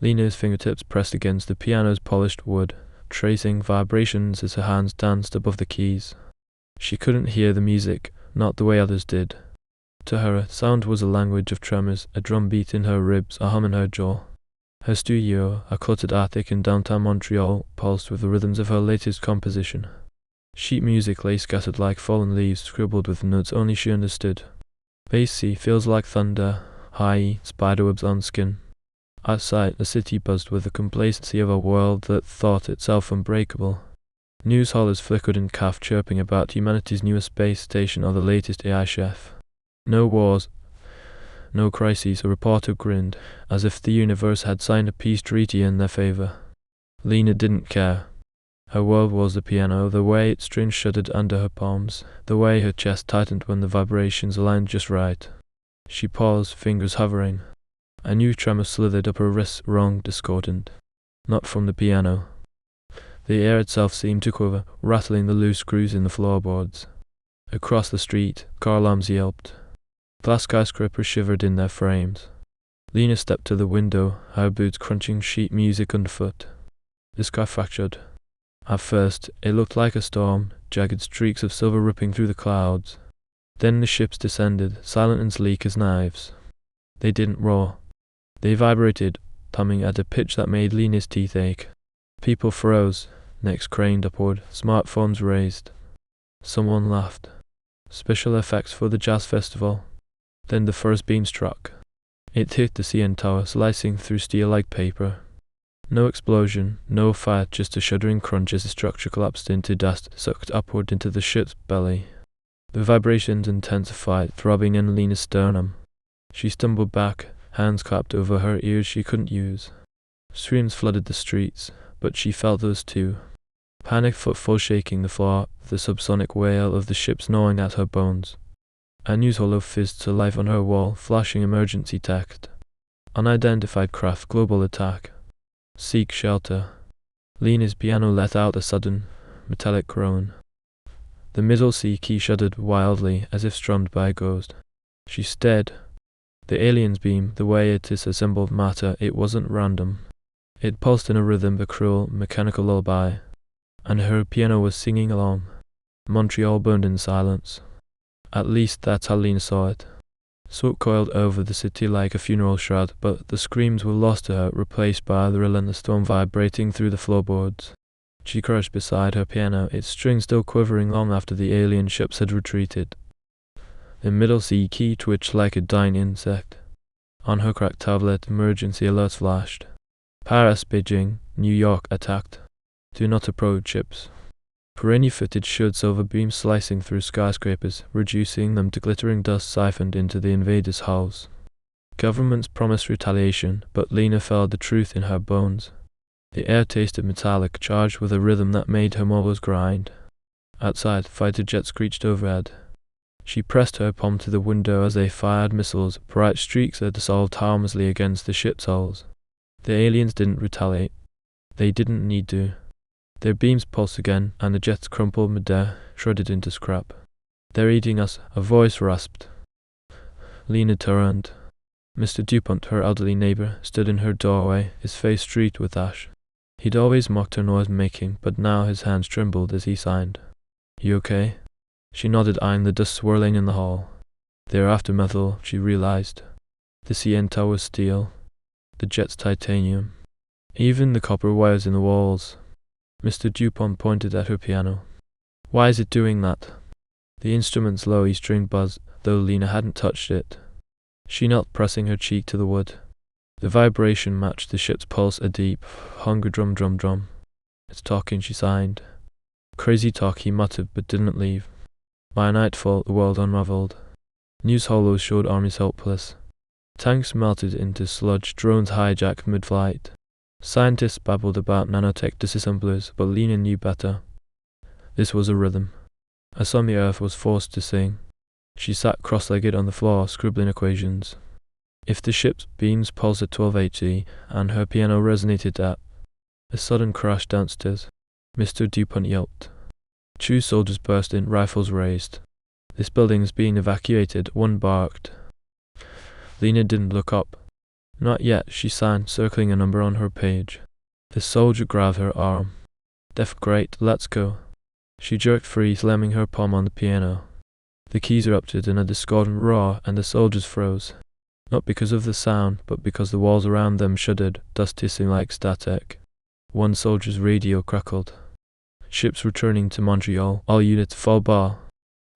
Lena's fingertips pressed against the piano's polished wood, tracing vibrations as her hands danced above the keys. She couldn't hear the music, not the way others did. To her, sound was a language of tremors, a drumbeat in her ribs, a hum in her jaw. Her studio, a cluttered attic in downtown Montreal, pulsed with the rhythms of her latest composition. Sheet music lay scattered like fallen leaves, scribbled with notes only she understood. Bass C feels like thunder, high E, spiderwebs on skin. Outside, the city buzzed with the complacency of a world that thought itself unbreakable. News hollers flickered in calf chirping about humanity's newest space station or the latest AI chef. No wars, no crises, a reporter grinned, as if the universe had signed a peace treaty in their favor. Lena didn't care. Her world was the piano, the way its strings shuddered under her palms, the way her chest tightened when the vibrations aligned just right. She paused, fingers hovering. A new tremor slithered up her wrists, wrong, discordant. Not from the piano. The air itself seemed to quiver, rattling the loose screws in the floorboards. Across the street, car alarms yelped. Glass skyscrapers shivered in their frames. Lena stepped to the window, her boots crunching sheet music underfoot. The sky fractured. At first, it looked like a storm, jagged streaks of silver ripping through the clouds. Then the ships descended, silent and sleek as knives. They didn't roar. They vibrated, humming at a pitch that made Lena's teeth ache. People froze, necks craned upward, smartphones raised. Someone laughed. Special effects for the jazz festival. Then the first beam struck. It hit the CN tower, slicing through steel like paper. No explosion, no fire, just a shuddering crunch as the structure collapsed into dust, sucked upward into the ship's belly. The vibrations intensified, throbbing in Lena's sternum. She stumbled back, hands clapped over her ears she couldn't use. Screams flooded the streets, but she felt those too. Panicked footfalls shaking the floor, the subsonic wail of the ships gnawing at her bones. A news holo fizzed to life on her wall, flashing emergency text. Unidentified craft, global attack. Seek shelter. Lena's piano let out a sudden, metallic groan. The middle C key shuddered wildly, as if strummed by a ghost. She stared. The alien's beam, the way it is assembled matter, it wasn't random. It pulsed in a rhythm, a cruel, mechanical lullaby. And her piano was singing along. Montreal burned in silence. At least that's how Lena saw it. Smoke coiled over the city like a funeral shroud, but the screams were lost to her, replaced by the relentless storm vibrating through the floorboards. She crouched beside her piano, its strings still quivering long after the alien ships had retreated. The middle C key twitched like a dying insect. On her cracked tablet, emergency alerts flashed. Paris, Beijing, New York attacked. Do not approach ships. Perenni-footed showed silver beams slicing through skyscrapers, reducing them to glittering dust siphoned into the invaders' hulls. Governments promised retaliation, but Lena felt the truth in her bones. The air tasted metallic, charged with a rhythm that made her marbles grind. Outside, fighter jets screeched overhead. She pressed her palm to the window as they fired missiles, bright streaks that dissolved harmlessly against the ship's hulls. The aliens didn't retaliate. They didn't need to. Their beams pulsed again, and the jets crumpled midair, shredded into scrap. They're eating us, a voice rasped. Lena turned. Mr. DuPont, her elderly neighbor, stood in her doorway, his face streaked with ash. He'd always mocked her noise-making, but now his hands trembled as he signed. You okay? She nodded, eyeing the dust swirling in the hall. They're after metal, she realized. The CN tower was steel, the jets titanium. Even the copper wires in the walls. Mr. DuPont pointed at her piano. Why is it doing that? The instrument's low E-string buzzed, though Lena hadn't touched it. She knelt, pressing her cheek to the wood. The vibration matched the ship's pulse, a deep, hunger drum, drum, drum. It's talking, she signed. Crazy talk, he muttered, but didn't leave. By nightfall, the world unraveled. News holos showed armies helpless. Tanks melted into sludge, drones hijacked mid-flight. Scientists babbled about nanotech disassemblers, but Lena knew better. This was a rhythm. A song the earth was forced to sing. She sat cross-legged on the floor, scribbling equations. If the ship's beams pulsed at 12 HE, and her piano resonated at... A sudden crash downstairs. Mr. DuPont yelped. Two soldiers burst in, rifles raised. This building is being evacuated, one barked. Lena didn't look up. Not yet, she signed, circling a number on her page. The soldier grabbed her arm. Def, great, let's go. She jerked free, slamming her palm on the piano. The keys erupted in a discordant roar, and the soldiers froze. Not because of the sound, but because the walls around them shuddered, dust hissing like static. One soldier's radio crackled. Ships returning to Montreal, all units fall bar.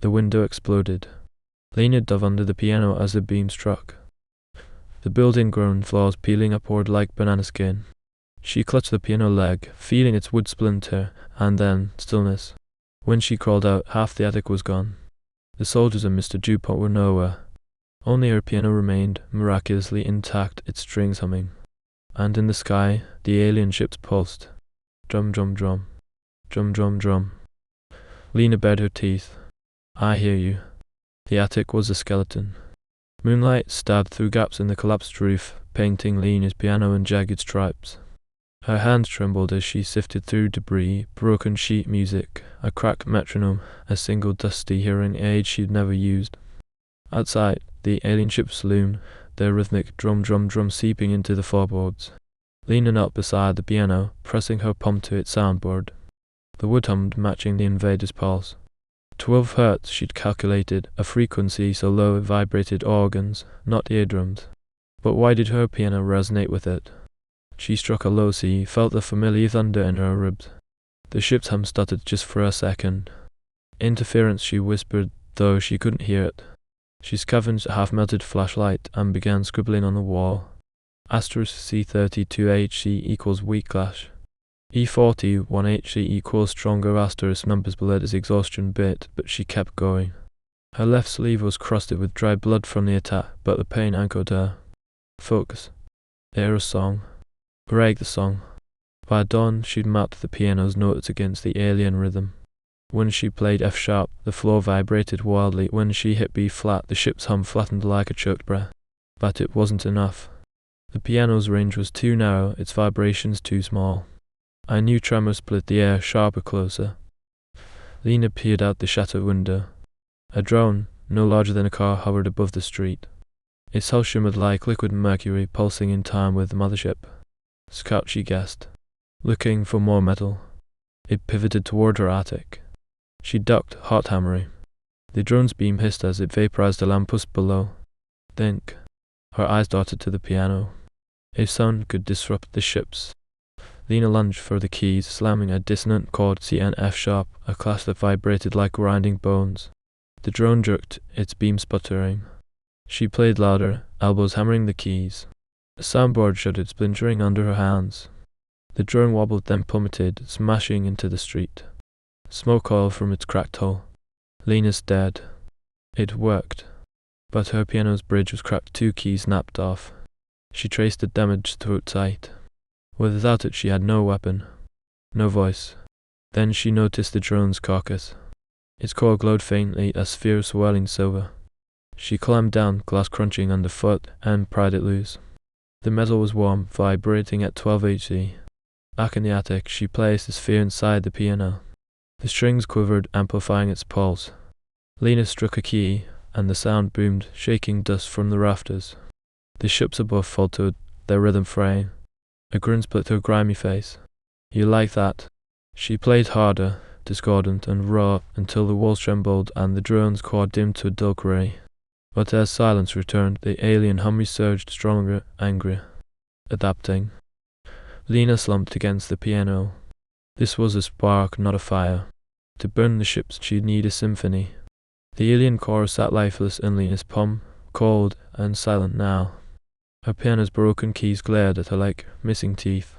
The window exploded. Lena dove under the piano as the beam struck. The building groaned, floors peeling upward like banana skin. She clutched the piano leg, feeling its wood splinter, and then stillness. When she crawled out, half the attic was gone. The soldiers and Mr. Dupont were nowhere. Only her piano remained, miraculously intact, its strings humming. And in the sky, the alien ships pulsed. Drum, drum, drum. Drum, drum, drum. Lena bared her teeth. I hear you. The attic was a skeleton. Moonlight stabbed through gaps in the collapsed roof, painting Lena's piano in jagged stripes. Her hands trembled as she sifted through debris, broken sheet music, a cracked metronome, a single dusty hearing aid she'd never used. Outside, the alien ships loomed, their rhythmic drum drum drum seeping into the floorboards. Lena knelt beside the piano, pressing her palm to its soundboard. The wood hummed, matching the invader's pulse. 12 hertz, she'd calculated, a frequency so low it vibrated organs, not eardrums. But why did her piano resonate with it? She struck a low C, felt the familiar thunder in her ribs. The ship's hum stuttered just for a second. Interference, she whispered, though she couldn't hear it. She scavenged a half-melted flashlight and began scribbling on the wall. Asterisk C32HC equals weak clash. E40 1HC equals stronger asterisk numbers below its exhaustion bit, but she kept going. Her left sleeve was crusted with dry blood from the attack, but the pain anchored her. Focus. Air a song. Reg the song. By dawn, she'd mapped the piano's notes against the alien rhythm. When she played F sharp, the floor vibrated wildly. When she hit B flat, the ship's hum flattened like a choked breath. But it wasn't enough. The piano's range was too narrow, its vibrations too small. A new tremor split the air, sharper, closer. Lena peered out the shattered window. A drone, no larger than a car, hovered above the street. Its hull shimmered like liquid mercury, pulsing in time with the mothership. Scout, she guessed. Looking for more metal. It pivoted toward her attic. She ducked, heart hammering. The drone's beam hissed as it vaporized the lamppost below. Think. Her eyes darted to the piano. If sound could disrupt the ships. Lena lunged for the keys, slamming a dissonant chord C and F sharp, a clash that vibrated like grinding bones. The drone jerked, its beam sputtering. She played louder, elbows hammering the keys. The soundboard shuddered, splintering under her hands. The drone wobbled, then plummeted, smashing into the street. Smoke oiled from its cracked hull. Lena stared. It worked. But her piano's bridge was cracked, 2 keys snapped off. She traced the damage throat tight. Without it, she had no weapon. No voice. Then she noticed the drone's carcass. Its core glowed faintly, a sphere of swirling silver. She climbed down, glass crunching underfoot, and pried it loose. The metal was warm, vibrating at 12 HC. Back in the attic, she placed the sphere inside the piano. The strings quivered, amplifying its pulse. Lena struck a key, and the sound boomed, shaking dust from the rafters. The ships above faltered, their rhythm fraying. A grin split her grimy face. You like that? She played harder, discordant and raw, until the walls trembled and the drone's core dimmed to a dull grey. But as silence returned, the alien hum resurged, stronger, angrier. Adapting. Lena slumped against the piano. This was a spark, not a fire. To burn the ships, she'd need a symphony. The alien core sat lifeless in Lena's palm, cold and silent now. Her piano's broken keys glared at her like missing teeth.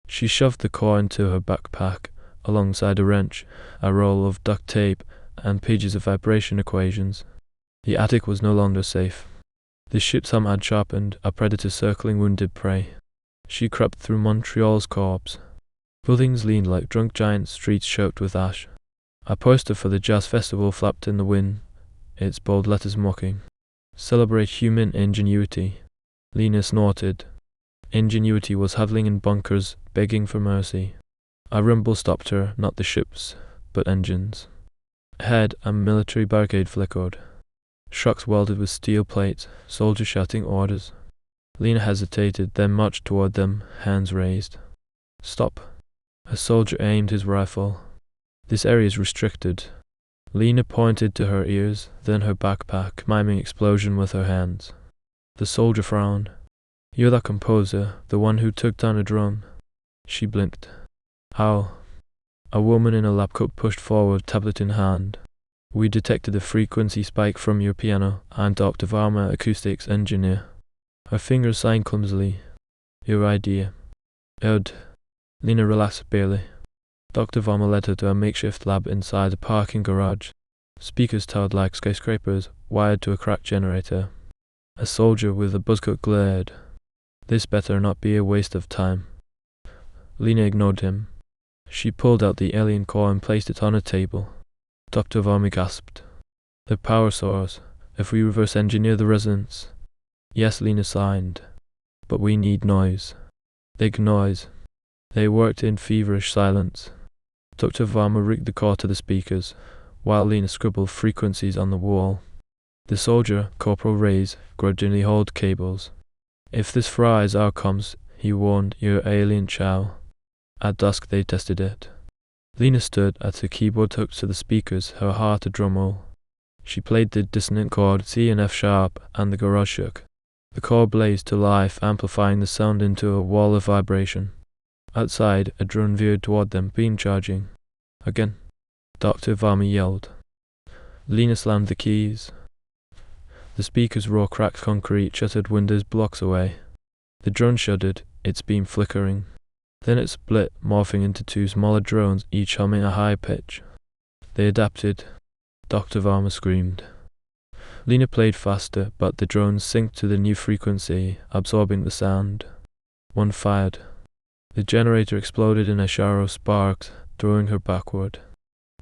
She shoved the core into her backpack, alongside a wrench, a roll of duct tape, and pages of vibration equations. The attic was no longer safe. The ship's hum had sharpened, a predator circling wounded prey. She crept through Montreal's corpse. Buildings leaned like drunk giants, streets choked with ash. A poster for the jazz festival flapped in the wind, its bold letters mocking. Celebrate human ingenuity. Lena snorted. Ingenuity was huddling in bunkers, begging for mercy. A rumble stopped her, not the ships, but engines. Ahead, a military barricade flickered. Trucks welded with steel plates, soldiers shouting orders. Lena hesitated, then marched toward them, hands raised. Stop. A soldier aimed his rifle. This area is restricted. Lena pointed to her ears, then her backpack, miming explosion with her hands. The soldier frowned. You're that composer, the one who took down a drone. She blinked. How? A woman in a lab coat pushed forward, tablet in hand. We detected a frequency spike from your piano. I'm Dr. Varma, acoustics engineer. Her fingers signed clumsily. Your idea. Lena relaxed barely. Dr. Varma led her to a makeshift lab inside a parking garage. Speakers towered like skyscrapers, wired to a cracked generator. A soldier with a buzzcut glared. This better not be a waste of time. Lena ignored him. She pulled out the alien core and placed it on a table. Dr. Varma gasped. The power source. If we reverse engineer the resonance. Yes, Lena signed. But we need noise. Big noise. They worked in feverish silence. Dr. Varma rigged the core to the speakers, while Lena scribbled frequencies on the wall. The soldier, Corporal Reyes, grudgingly hauled cables. If this fries our comms, he warned, your alien chow. At dusk they tested it. Lena stood at the keyboard hooked to the speakers, her heart a drumroll. She played the dissonant chord C and F sharp, and the garage shook. The core blazed to life, amplifying the sound into a wall of vibration. Outside, a drone veered toward them, beam charging. Again. Dr. Varma yelled. Lena slammed the keys. The speaker's raw cracked concrete shattered windows blocks away. The drone shuddered, its beam flickering. Then it split, morphing into two smaller drones, each humming a high pitch. They adapted. Dr. Varma screamed. Lena played faster, but the drones synced to the new frequency, absorbing the sound. One fired. The generator exploded in a shower of sparks, throwing her backward.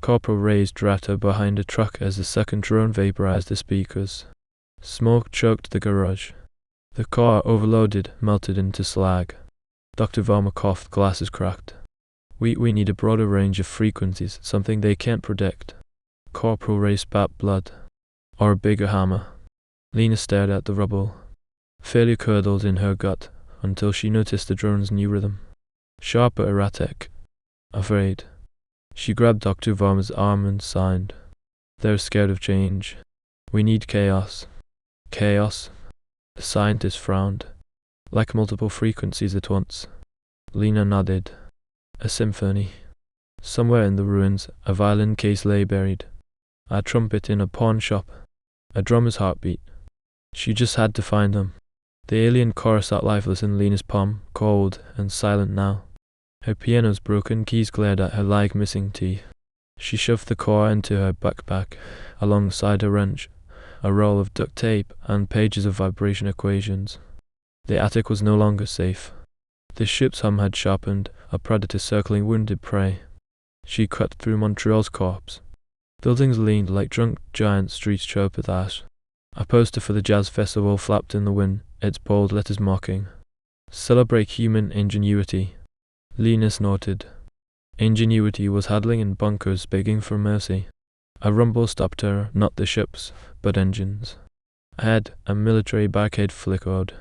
Corporal Reyes dragged her behind a truck as the second drone vaporized the speakers. Smoke choked the garage. The car, overloaded, melted into slag. Dr. Varma coughed, glasses cracked. We need a broader range of frequencies, something they can't predict. Corporal Reyes spat blood. Or a bigger hammer. Lena stared at the rubble. Failure curdled in her gut, until she noticed the drone's new rhythm. Sharp but erratic. Afraid. She grabbed Dr. Varma's arm and signed. They're scared of change. We need chaos. Chaos? The scientist frowned. Like multiple frequencies at once. Lena nodded. A symphony. Somewhere in the ruins, a violin case lay buried. A trumpet in a pawn shop. A drummer's heartbeat. She just had to find them. The alien core sat lifeless in Lena's palm, cold and silent now. Her piano's broken keys glared at her like missing teeth. She shoved the core into her backpack, alongside her wrench, a roll of duct tape, and pages of vibration equations. The attic was no longer safe. The ship's hum had sharpened, a predator circling wounded prey. She cut through Montreal's corpse. Buildings leaned like drunk giants, streets choked with ash. A poster for the jazz festival flapped in the wind, its bold letters mocking. Celebrate human ingenuity. Lena snorted. Ingenuity was huddling in bunkers, begging for mercy. A rumble stopped her, not the ships, but engines. Ahead, a military barricade flickered.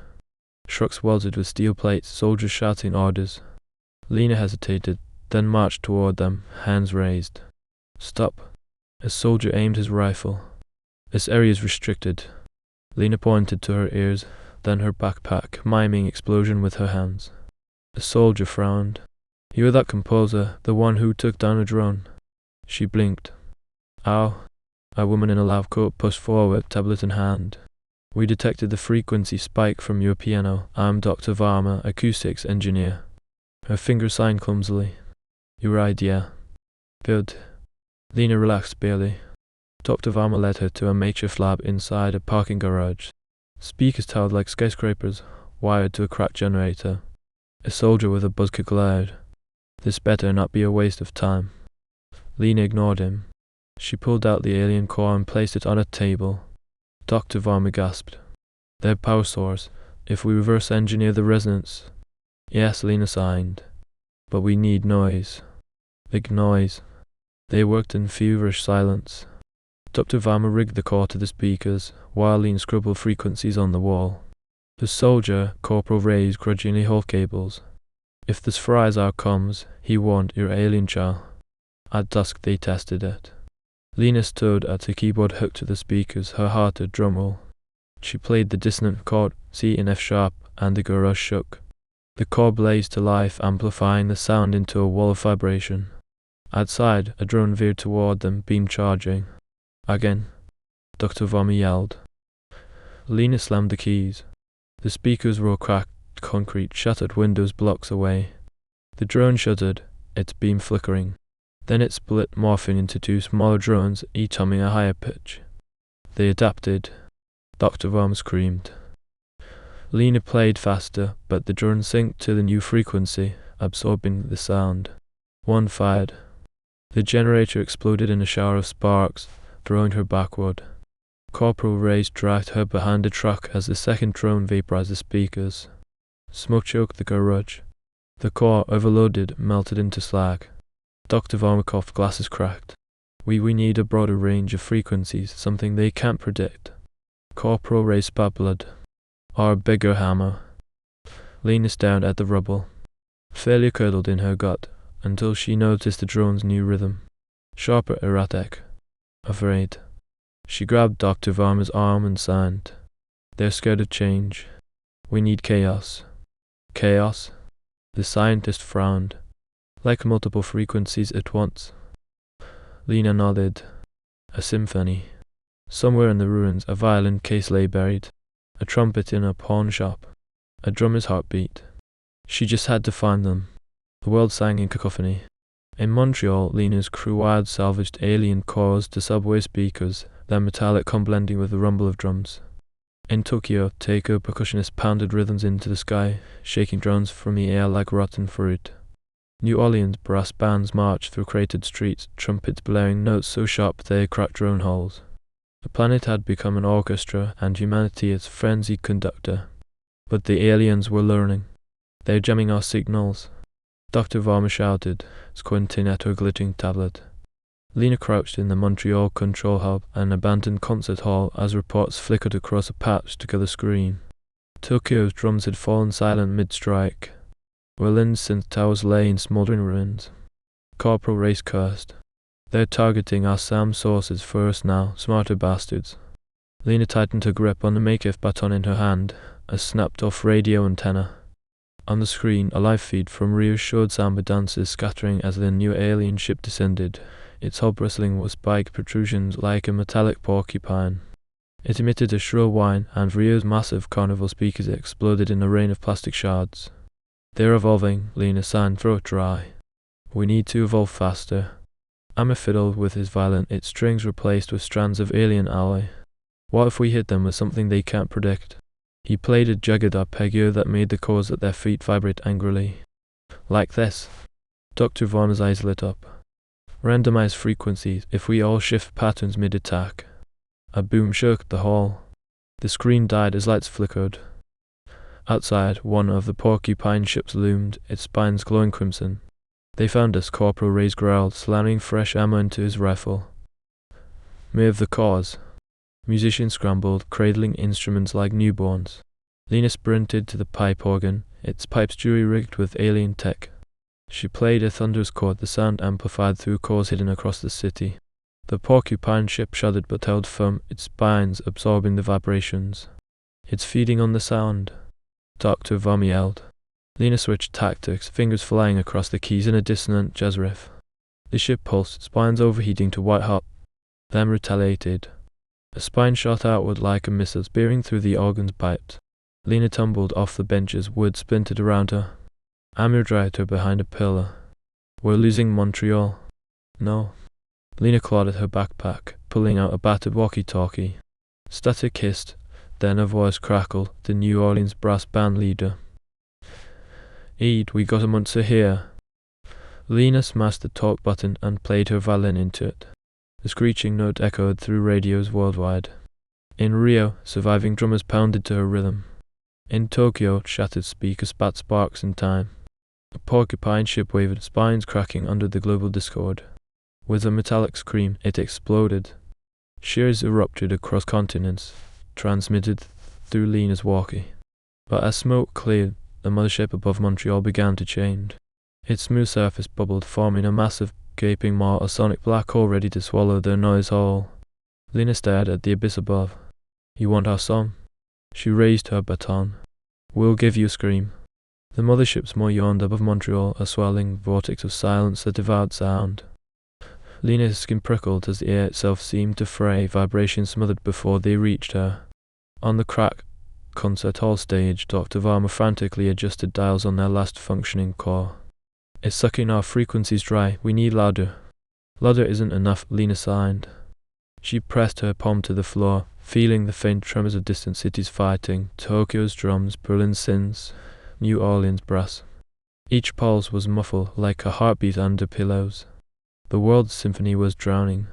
Trucks welded with steel plates, soldiers shouting orders. Lena hesitated, then marched toward them, hands raised. Stop. A soldier aimed his rifle. This area is restricted. Lena pointed to her ears, then her backpack, miming explosion with her hands. The soldier frowned. You're that composer, the one who took down a drone. She blinked. Ow. A woman in a lab coat pushed forward, tablet in hand. We detected the frequency spike from your piano. I'm Dr. Varma, acoustics engineer. Her fingers signed clumsily. Your idea. Good. Lena relaxed barely. Dr. Varma led her to a makeshift lab inside a parking garage. Speakers towered like skyscrapers, wired to a cracked generator. A soldier with a buzzcut glared. This better not be a waste of time. Lena ignored him. She pulled out the alien core and placed it on a table. Dr. Varma gasped. Their power source. If we reverse engineer the resonance. Yes, Lena signed. But we need noise. Big noise. They worked in feverish silence. Dr. Varma rigged the core to the speakers, while Lena scribbled frequencies on the wall. The soldier, Corporal Ray's, grudgingly hauled cables. If this fries our comms, he warned, your alien child. At dusk they tested it. Lena stood at the keyboard hooked to the speakers, her heart a drumroll. She played the dissonant chord C in F sharp, and the garage shook. The chord blazed to life, amplifying the sound into a wall of vibration. Outside, a drone veered toward them, beam charging. Again, Dr. Vomi yelled. Lena slammed the keys. The speakers were cracked concrete, shattered windows blocks away. The drone shuddered, its beam flickering. Then it split, morphing into two smaller drones, each humming a higher pitch. They adapted. Dr. Vom screamed. Lena played faster, but the drone synced to the new frequency, absorbing the sound. One fired. The generator exploded in a shower of sparks, throwing her backward. Corporal Reyes dragged her behind a truck as the second drone vaporized the speakers. Smoke choked the garage. The core, overloaded, melted into slag. Dr. Varmakov's glasses cracked. We need a broader range of frequencies, something they can't predict. Corporal Reyes spat blood. Or a bigger hammer. Lena stared at the rubble. Failure curdled in her gut, until she noticed the drone's new rhythm. Sharper, erratic. Afraid. She grabbed Dr. Varma's arm and signed. They're scared of change. We need chaos. Chaos? The scientist frowned. Like multiple frequencies at once. Lena nodded. A symphony. Somewhere in the ruins, a violin case lay buried. A trumpet in a pawn shop. A drummer's heartbeat. She just had to find them. The world sang in cacophony. In Montreal, Lena's crew wired salvaged alien cores to subway speakers, their metallic hum blending with the rumble of drums. In Tokyo, taiko percussionists pounded rhythms into the sky, shaking drones from the air like rotten fruit. New Orleans, brass bands marched through cratered streets, trumpets blaring notes so sharp they cracked drone holes. The planet had become an orchestra, and humanity its frenzied conductor. But the aliens were learning. They're jamming our signals. Dr. Varma shouted, squinting at her glittering tablet. Lena crouched in the Montreal control hub, an abandoned concert hall, as reports flickered across a patched-together screen. Tokyo's drums had fallen silent mid-strike. Berlin's synth towers lay in smoldering ruins. Corporal Race cursed. They're targeting our SAM sources first now, smarter bastards. Lena tightened her grip on the makeshift baton in her hand, a snapped-off radio antenna. On the screen, a live feed from reassured samba dancers scattering as the new alien ship descended, its hull bristling with spiked protrusions like a metallic porcupine. It emitted a shrill whine, and Rio's massive carnival speakers exploded in a rain of plastic shards. They're evolving, Lena signed, throat dry. We need to evolve faster. Amir fiddled with his violin, its strings replaced with strands of alien alloy. What if we hit them with something they can't predict? He played a jagged arpeggio that made the chords at their feet vibrate angrily. Like this. Dr. Vaughn's eyes lit up. Randomized frequencies, if we all shift patterns mid-attack. A boom shook the hall. The screen died as lights flickered. Outside, one of the porcupine ships loomed, its spines glowing crimson. They found us, Corporal Ray's growled, slamming fresh ammo into his rifle. Move the cause. Musicians scrambled, cradling instruments like newborns. Lena sprinted to the pipe organ, its pipes jury-rigged with alien tech. She played a thunderous chord, the sound amplified through cores hidden across the city. The porcupine ship shuddered but held firm, its spines absorbing the vibrations. It's feeding on the sound. Dr. Vom yelled. Lena switched tactics, fingers flying across the keys in a dissonant jazz riff. The ship pulsed, spines overheating to white hot, then retaliated. A spine shot outward like a missile, spearing through the organ's pipes. Lena tumbled off the benches, wood splintered around her. Amir dragged her behind a pillar. We're losing Montreal. No. Lena clawed at her backpack, pulling out a battered walkie-talkie. Static hissed, then a voice crackled, the New Orleans brass band leader. Eid, we got a monster here. Lena smashed the talk button and played her violin into it. The screeching note echoed through radios worldwide. In Rio, surviving drummers pounded to her rhythm. In Tokyo, shattered speakers spat sparks in time. A porcupine ship wavered, spines cracking under the global discord. With a metallic scream, it exploded. Shears erupted across continents, transmitted through Lena's walkie. But as smoke cleared, the mothership above Montreal began to change. Its smooth surface bubbled, forming a massive, gaping maw, a sonic black hole ready to swallow the noise hole. Lena stared at the abyss above. "You want our song?" She raised her baton. "We'll give you a scream." The mothership's maw yawned above Montreal, a swelling vortex of silence that devoured sound. Lena's skin prickled as the air itself seemed to fray, vibrations smothered before they reached her. On the cracked concert hall stage, Dr. Varma frantically adjusted dials on their last functioning core. "It's sucking our frequencies dry. We need louder." "Louder isn't enough," Lena sighed. She pressed her palm to the floor, feeling the faint tremors of distant cities fighting, Tokyo's drums, Berlin's synths, New Orleans brass. Each pulse was muffled like a heartbeat under pillows. The world's symphony was drowning.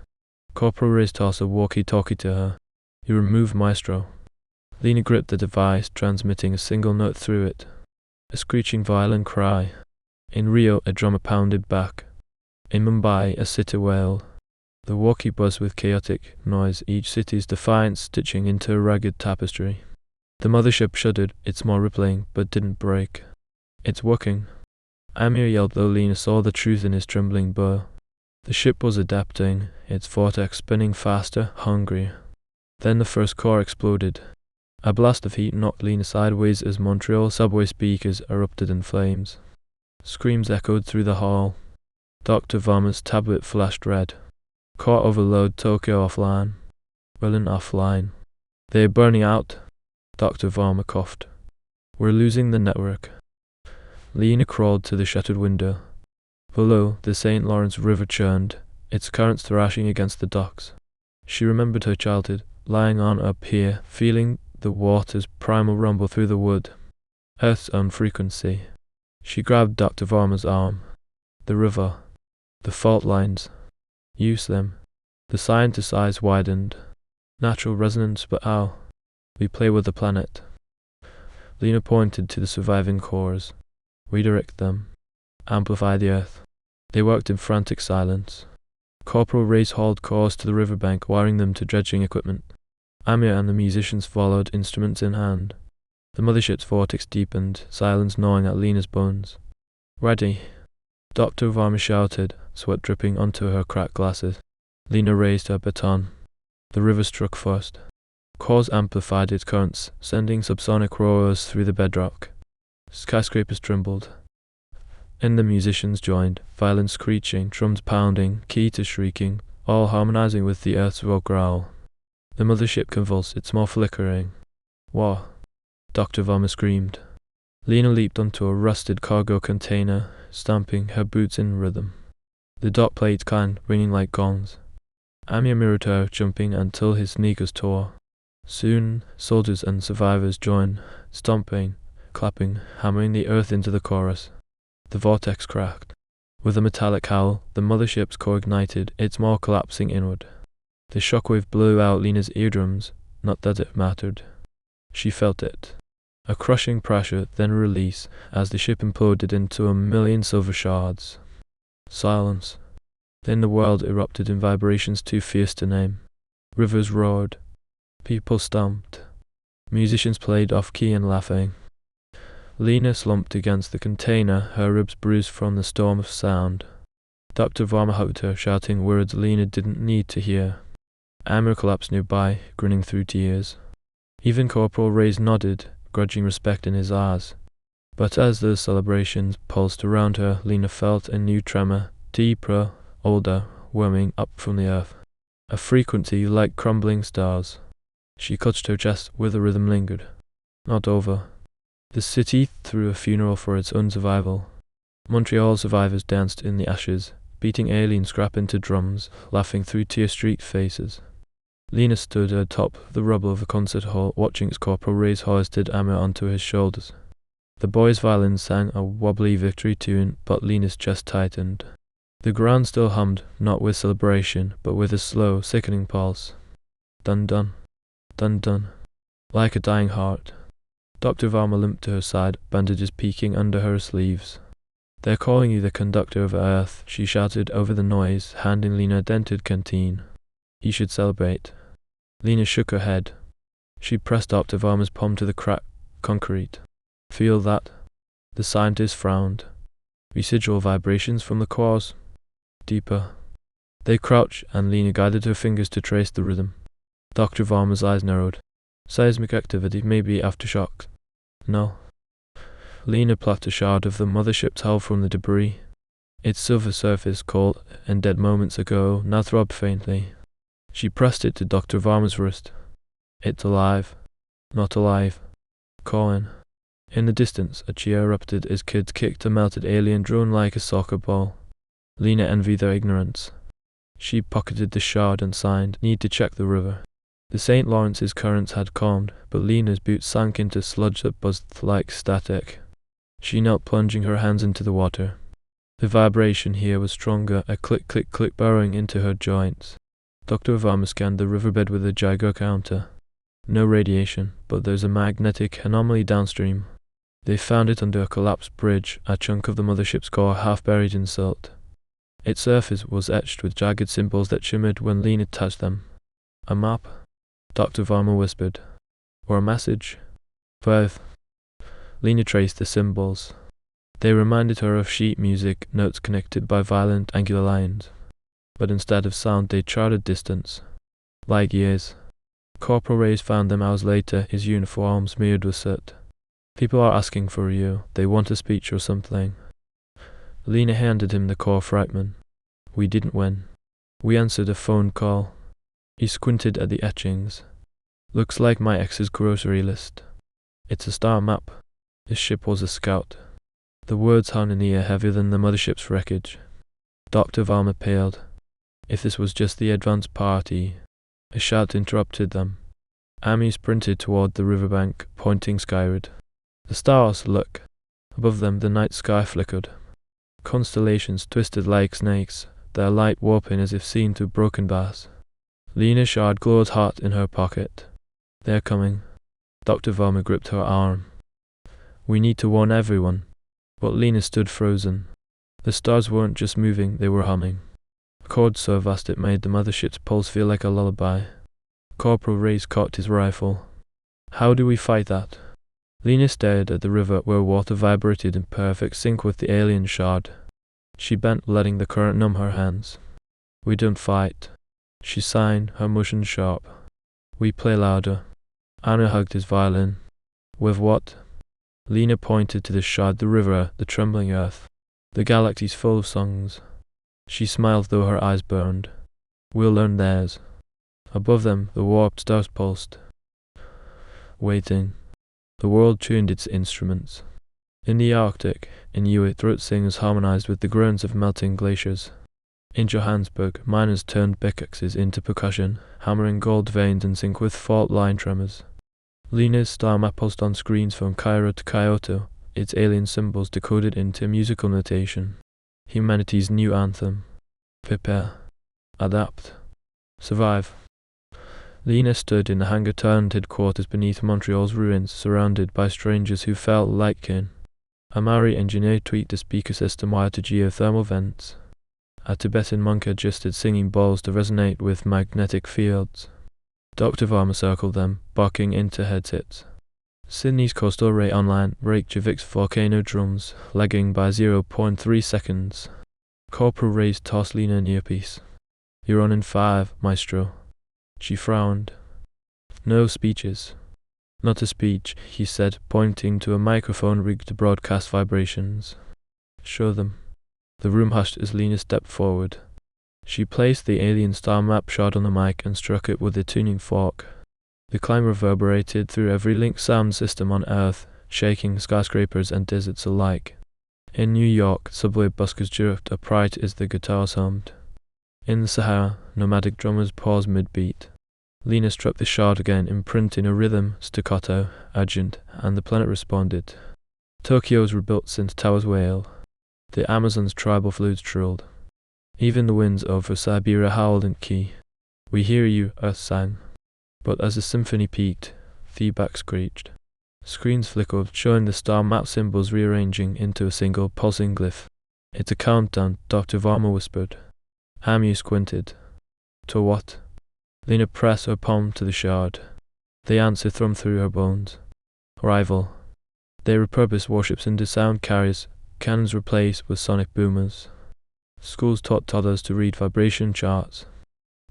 Corporal Ray's tossed a walkie-talkie to her. "You removed Maestro." Lena gripped the device, transmitting a single note through it. A screeching violin cry. In Rio, a drummer pounded back. In Mumbai, a sitar wailed. The walkie buzzed with chaotic noise, each city's defiance stitching into a ragged tapestry. The mothership shuddered, its maw rippling, but didn't break. "It's working." Amir yelled, though Lena saw the truth in his trembling burr. The ship was adapting, its vortex spinning faster, hungrier. Then the first core exploded. A blast of heat knocked Lena sideways as Montreal subway speakers erupted in flames. Screams echoed through the hall. Dr. Varma's tablet flashed red. "Core overload, Tokyo offline." "Berlin offline." "They're burning out." Dr. Varma coughed. "We're losing the network." Lena crawled to the shuttered window. Below, the St. Lawrence River churned, its currents thrashing against the docks. She remembered her childhood, lying on a pier, feeling the water's primal rumble through the wood. Earth's own frequency. She grabbed Dr. Varma's arm. "The river. The fault lines. Use them." The scientist's eyes widened. "Natural resonance, but how?" "We play with the planet." Lena pointed to the surviving cores. "Redirect them. Amplify the earth." They worked in frantic silence. Corporal Ray's hauled cores to the riverbank, wiring them to dredging equipment. Amir and the musicians followed, instruments in hand. The mothership's vortex deepened, silence gnawing at Lena's bones. "Ready!" Dr. Varma shouted, sweat dripping onto her cracked glasses. Lena raised her baton. The river struck first. Cores amplified its currents, sending subsonic roars through the bedrock. Skyscrapers trembled. And the musicians joined, violins screeching, drums pounding, keyters shrieking, all harmonizing with the earth's raw growl. The mothership convulsed, its maw flickering. "War!" Dr. Varma screamed. Lena leaped onto a rusted cargo container, stamping her boots in rhythm. The dock plates clanged, ringing like gongs. Amir mirrored her, jumping until his sneakers tore. Soon, soldiers and survivors joined, stomping, clapping, hammering the earth into the chorus. The vortex cracked. With a metallic howl, the mothership's core ignited, its maw collapsing inward. The shockwave blew out Lena's eardrums, not that it mattered. She felt it. A crushing pressure, then release, as the ship imploded into a million silver shards. Silence. Then the world erupted in vibrations too fierce to name. Rivers roared. People stomped. Musicians played off-key and laughing. Lena slumped against the container, her ribs bruised from the storm of sound. Dr. Varma hugged her, shouting words Lena didn't need to hear. Amir collapsed nearby, grinning through tears. Even Corporal Ray's nodded, grudging respect in his eyes. But as the celebrations pulsed around her, Lena felt a new tremor, deeper, older, worming up from the earth. A frequency like crumbling stars. She clutched her chest where the rhythm lingered. Not over. The city threw a funeral for its own survival. Montreal survivors danced in the ashes, beating alien scrap into drums, laughing through tear-streaked faces. Lena stood atop the rubble of the concert hall, watching as Corporal Ray's hoisted Amir onto his shoulders. The boy's violin sang a wobbly victory tune, but Lena's chest tightened. The ground still hummed, not with celebration, but with a slow, sickening pulse. Dun-dun, dun-dun, like a dying heart. Dr. Varma limped to her side, bandages peeking under her sleeves. "They're calling you the conductor of Earth," she shouted over the noise, handing Lena a dented canteen. "You should celebrate." Lena shook her head. She pressed Dr. Varma's palm to the cracked concrete. Feel that? The scientist frowned. Residual vibrations from the cores. Deeper. They crouched, and Lena guided her fingers to trace the rhythm. Dr. Varma's eyes narrowed. Seismic activity, maybe aftershocks. No. Lena plucked a shard of the mothership's hull from the debris. Its silver surface, cold and dead moments ago, now throbbed faintly. She pressed it to Dr. Varma's wrist. It's alive. Not alive. Calling. In the distance, a cheer erupted as kids kicked a melted alien drone like a soccer ball. Lena envied their ignorance. She pocketed the shard and signed, "Need to check the river." The St. Lawrence's currents had calmed, but Lena's boots sank into sludge that buzzed like static. She knelt, plunging her hands into the water. The vibration here was stronger, a click-click-click burrowing into her joints. Dr. Varma scanned the riverbed with a Geiger counter. No radiation, but there's a magnetic anomaly downstream. They found it under a collapsed bridge, a chunk of the mothership's core half buried in silt. Its surface was etched with jagged symbols that shimmered when Lena touched them. A map? Dr. Varma whispered. Or a message? Both. Lena traced the symbols. They reminded her of sheet music, notes connected by violent angular lines. But instead of sound, they charted distance. Light years. Corporal Reyes found them hours later, his uniform smeared with soot. People are asking for you. They want a speech or something. Lena handed him the core fragment. We didn't win. We answered a phone call. He squinted at the etchings. Looks like my ex's grocery list. It's a star map. This ship was a scout. The words hung in the air heavier than the mothership's wreckage. Dr. Varma paled. If this was just the advance party. A shout interrupted them. Amy sprinted toward the riverbank, pointing skyward. The stars, look. Above them the night sky flickered. Constellations twisted like snakes, their light warping as if seen through broken bars. Lena's shard glowed hot in her pocket. They're coming. Dr. Varma gripped her arm. We need to warn everyone. But Lena stood frozen. The stars weren't just moving, they were humming. A chord so vast it made the mothership's pulse feel like a lullaby. Corporal Reyes cocked his rifle. How do we fight that? Lena stared at the river where water vibrated in perfect sync with the alien shard. She bent, letting the current numb her hands. We don't fight. She signed, her motion sharp. We play louder. Anna hugged his violin. With what? Lena pointed to the shard, the river, the trembling earth. The galaxy's full of songs. She smiled though her eyes burned. We'll learn theirs. Above them, the warped stars pulsed. Waiting. The world tuned its instruments. In the Arctic, Inuit throat singers harmonized with the groans of melting glaciers. In Johannesburg, miners turned pickaxes into percussion, hammering gold veins in sync with fault line tremors. Lena's star map pulsed on screens from Cairo to Kyoto, its alien symbols decoded into musical notation. Humanity's new anthem. Prepare. Adapt. Survive. Lena stood in the hangar-turned headquarters beneath Montreal's ruins, surrounded by strangers who felt like kin. A Maori engineer tweaked a speaker system wired to geothermal vents. A Tibetan monk adjusted singing bowls to resonate with magnetic fields. Dr. Varma circled them, barking into headsets. Sydney's coastal ray online Reykjavik's volcano drums, lagging by 0.3 seconds. Corporal Reyes tossed Lena an earpiece. You're on in 5, maestro. She frowned. No speeches. Not a speech, he said, pointing to a microphone rigged to broadcast vibrations. Show them. The room hushed as Lena stepped forward. She placed the alien star map shard on the mic and struck it with a tuning fork. The climb reverberated through every linked sound system on Earth, shaking skyscrapers and deserts alike. In New York, subway buskers jerked upright as the guitars hummed. In the Sahara, nomadic drummers paused mid-beat. Lena struck the shard again, imprinting a rhythm, staccato, urgent, and the planet responded. Tokyo's rebuilt since towers wailed. The Amazon's tribal flutes trilled. Even the winds over Siberia howled in key. We hear you, Earth sang. But as the symphony peaked, feedback screeched. Screens flickered, showing the star map symbols rearranging into a single pulsing glyph. It's a countdown, Dr. Varma whispered. Amy squinted. To what? Lena pressed her palm to the shard. The answer thrummed through her bones. Arrival. They repurposed warships into sound carriers, cannons replaced with sonic boomers. Schools taught toddlers to read vibration charts.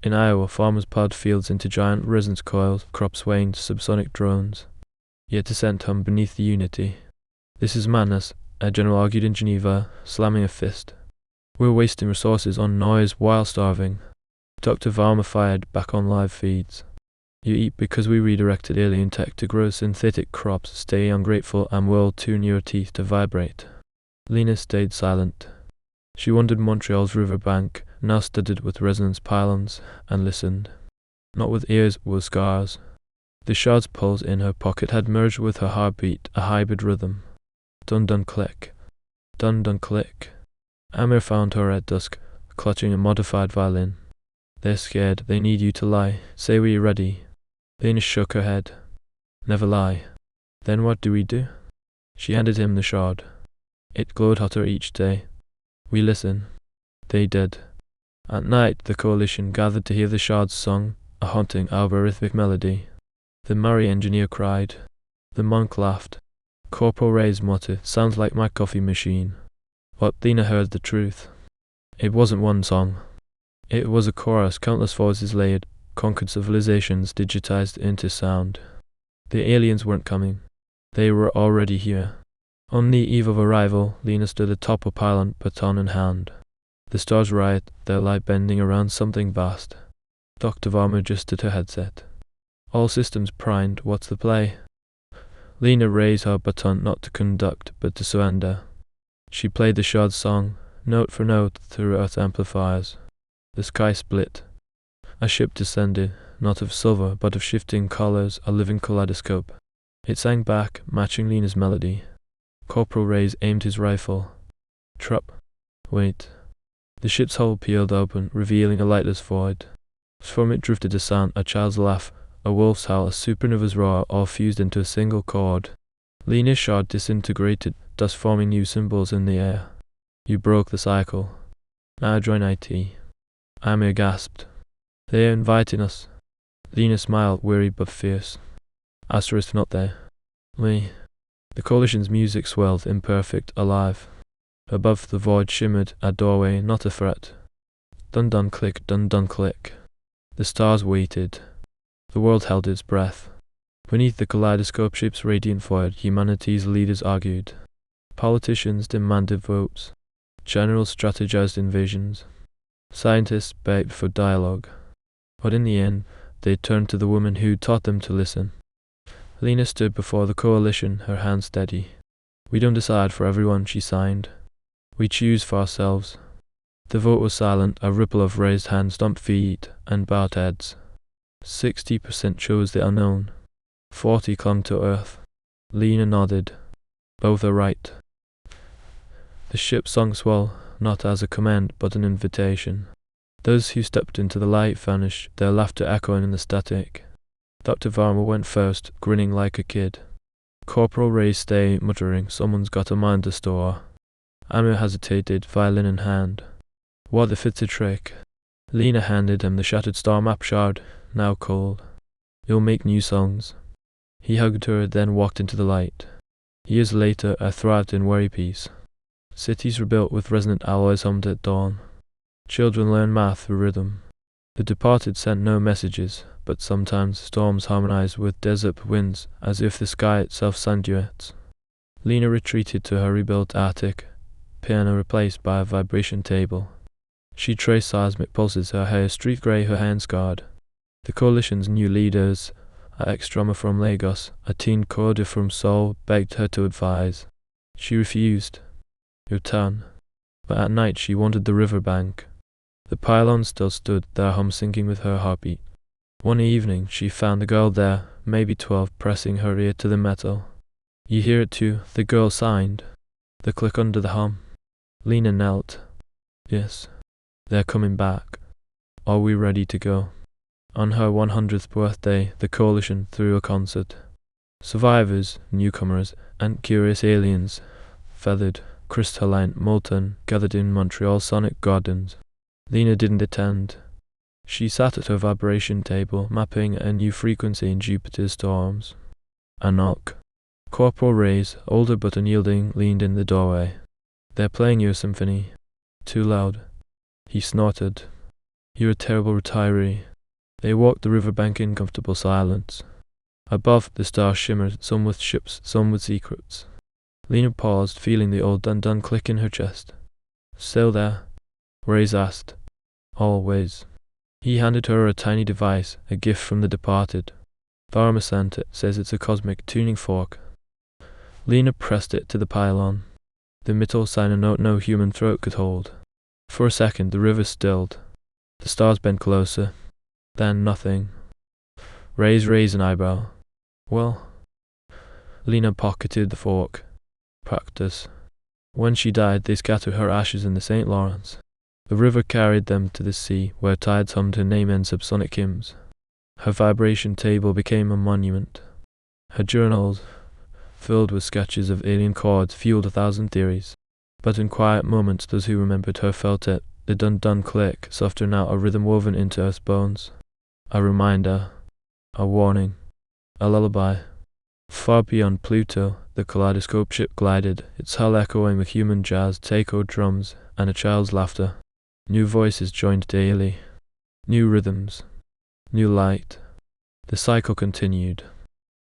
In Iowa, farmers plowed fields into giant resonance coils, crops swaying to subsonic drones. Yet dissent hummed beneath the unity. "This is madness," a general argued in Geneva, slamming a fist. "We're wasting resources on noise while starving." Dr. Varma fired back on live feeds. "You eat because we redirected alien tech to grow synthetic crops, stay ungrateful and whirl too near your teeth to vibrate." Lena stayed silent. She wandered Montreal's riverbank, now studded with resonance pylons, and listened. Not with ears, with scars. The shard's pulse in her pocket had merged with her heartbeat, a hybrid rhythm. Dun-dun-click. Dun-dun-click. Amir found her at dusk, clutching a modified violin. "They're scared. They need you to lie. Say we're ready." Lena shook her head. "Never lie." "Then what do we do?" She handed him the shard. It glowed hotter each day. "We listen." They did. At night, the coalition gathered to hear the shard's song, a haunting algorithmic melody. The Murray engineer cried. The monk laughed. Corporal Ray's muttered, "Sounds like my coffee machine." But Lena heard the truth. It wasn't one song. It was a chorus, countless voices layered, conquered civilizations digitized into sound. The aliens weren't coming. They were already here. On the eve of arrival, Lena stood atop a pylon, baton in hand. The stars riot, their light bending around something vast. Dr. Varma adjusted her headset. "All systems primed, what's the play?" Lena raised her baton not to conduct, but to surrender. She played the shard's song, note for note, through Earth's amplifiers. The sky split. A ship descended, not of silver, but of shifting colors, a living kaleidoscope. It sang back, matching Lena's melody. Corporal Reyes aimed his rifle. Trup. Wait. The ship's hull peeled open, revealing a lightless void. From it drifted a sound, a child's laugh, a wolf's howl, a supernova's roar, all fused into a single chord. Lena's shard disintegrated, dust forming new symbols in the air. "You broke the cycle. Now join IT." Amir gasped. "They're inviting us." Lena smiled, weary but fierce. "Asterisk not there. Me." The coalition's music swelled, imperfect, alive. Above the void shimmered a doorway, not a threat. Dun-dun-click, dun-dun-click. The stars waited. The world held its breath. Beneath the kaleidoscope ship's radiant void, humanity's leaders argued. Politicians demanded votes. Generals strategized invasions. Scientists begged for dialogue. But in the end, they turned to the woman who taught them to listen. Lena stood before the coalition, her hands steady. "We don't decide for everyone," she signed. "We choose for ourselves." The vote was silent, a ripple of raised hands, stomped feet, and bowed heads. 60% chose the unknown. 40 clung to Earth. Lena nodded. Both are right. The ship's song swelled, not as a command, but an invitation. Those who stepped into the light vanished, their laughter echoing in the static. Dr. Varma went first, grinning like a kid. Corporal Ray stayed, muttering, "Someone's got a mind to store." Amir hesitated, violin in hand. "What if it's a trick?" Lena handed him the shattered star map shard, now cold. "You'll make new songs." He hugged her, then walked into the light. Years later, I thrived in weary peace. Cities rebuilt with resonant alloys hummed at dawn. Children learned math through rhythm. The departed sent no messages, but sometimes storms harmonized with desert winds, as if the sky itself sang duets. Lena retreated to her rebuilt attic, piano replaced by a vibration table. She traced seismic pulses, her hair street grey, her hands scarred. The coalition's new leaders, a ex-drummer from Lagos, a teen coder from Seoul, begged her to advise. She refused. Your turn. But at night she wandered the riverbank. The pylon still stood, their hum syncing with her heartbeat. One evening she found a girl there, maybe 12, pressing her ear to the metal. "You hear it too?" the girl signed. The click under the hum. Lena knelt. "Yes. They're coming back. Are we ready to go?" On her 100th birthday, the coalition threw a concert. Survivors, newcomers, and curious aliens, feathered, crystalline, molten, gathered in Montreal's sonic gardens. Lena didn't attend. She sat at her vibration table, mapping a new frequency in Jupiter's storms. A knock. Corporal Reyes, older but unyielding, leaned in the doorway. "They're playing you a symphony. Too loud." He snorted. "You're a terrible retiree." They walked the riverbank in comfortable silence. Above, the stars shimmered, some with ships, some with secrets. Lena paused, feeling the old dun-dun click in her chest. "Still there?" Reyes asked. "Always." He handed her a tiny device, a gift from the departed. "Varma sent it, says it's a cosmic tuning fork." Lena pressed it to the pylon. The metal signed a note no human throat could hold. For a second, the river stilled. The stars bent closer. Then nothing. Reyes raised an eyebrow. "Well?" Lena pocketed the fork. "Practice." When she died, they scattered her ashes in the St. Lawrence. The river carried them to the sea, where tides hummed her name in subsonic hymns. Her vibration table became a monument. Her journals, filled with sketches of alien chords, fueled 1,000 theories. But in quiet moments, those who remembered her felt it, the dun-dun click, softer now, a rhythm woven into Earth's bones. A reminder, a warning, a lullaby. Far beyond Pluto, the kaleidoscope ship glided, its hull echoing with human jazz, taiko drums, and a child's laughter. New voices joined daily. New rhythms. New light. The cycle continued.